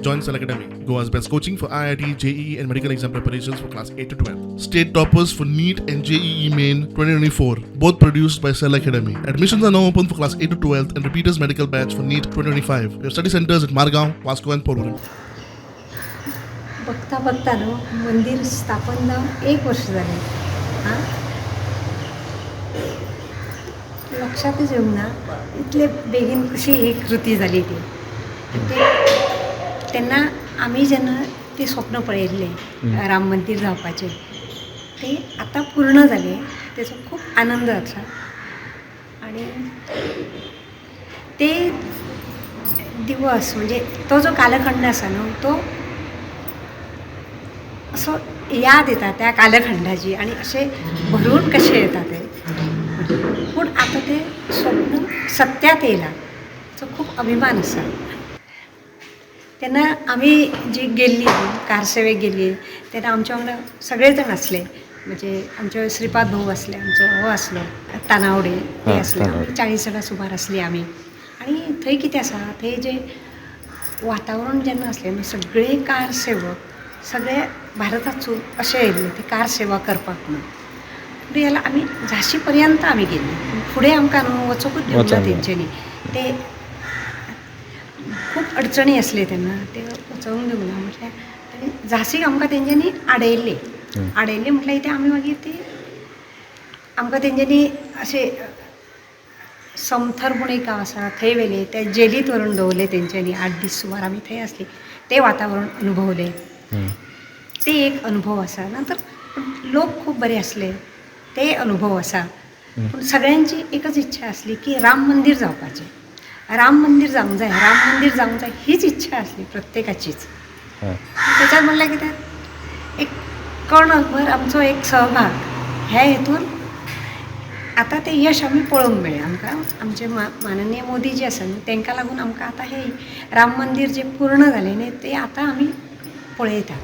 Join Cell Academy, Goa's best coaching for IIT, JEE, and medical exam preparations for class 8 to 12. State toppers for NEET and JEE Main 2024, both produced by Cell Academy. Admissions are now open for class 8 to 12 and repeaters medical batch for NEET 2025. We have study centers at Margao, Vasco, and Porvorim. बघता बघता ना मंदिर स्थापन जाऊन 1 वर्ष झाले. हां लक्षातच येऊ ना इतले बेगीन कशी ही कृती झाली ती. ते त्यांना आम्ही जेन्ना ते स्वप्न पळयल्लें राम मंदिर जावपाचें ते आतां पूर्ण जालें तेचो खूब आनंद आसा. आणि ते दिवस म्हणजे तो जो कालखंड आसा न्हू तो असो याद येता त्या कालखंडाची आणि असे भरून कसे येता ते. पूण आतां ते स्वप्न सत्यात येयलां तो खूब अभिमान आसा. तेन्ना आमी जी गेल्ली कारसेवेक गेल्ली तेन्ना आमच्या वांगडा सगळे जाण आसले. म्हणजे आमचे श्रीपाद भाऊ आसले, आमचो हो आसलो तानावडे ते आसले, 40 जाणां सुमार आसली आमी. आणि थंय कितें आसा थंय जे वातावरण जेन्ना आसलें न्हू सगळे कारसेवक सगळे भारताचो अशे येयल्ले ते कार सेवा करपाक म्हणून. फुडें जाल्यार आमी झांशी पर्यंत आमी गेल्ली. फुडें आमकां न्हू वचोंकूच दिवंक ना तेंच्यांनी. ते खूब अडचणी आसले तेन्ना ते वचोंक दिवंक ना. म्हटल्यार झांसीक आमकां तेंच्यांनी आडयल्ले म्हटल्यार इथे आमी मागीर ती आमकां तेंच्यांनी अशे समथर म्हूण एक गांव आसा थंय व्हेले. ते जेलींत व्हरून दवरले तेंच्यांनी 8 दीस सुमार आमी थंय आसली. ते वातावरण अनुभवलें. ते एक अनुभव आसा. नंतर लोक खूब बरे आसले ते अनुभव आसा. पूण सगळ्यांची एकच इच्छा आसली की राम मंदिर जावपाचें. राम मंदिर जावंक जाय हीच इच्छा आसली प्रत्येकाचीच. त्याच्यात म्हणल्यार कितें एक कणभर आमचो एक सहभाग ह्या हेतून आतां ते यश आमी पळोवंक मेळ्ळें आमकां. आमचे माननीय मोदी जे आसा न्हू तांकां लागून आमकां आतां हे राम मंदिर जे पूर्ण जालें न्ही ते आतां आमी पळयता.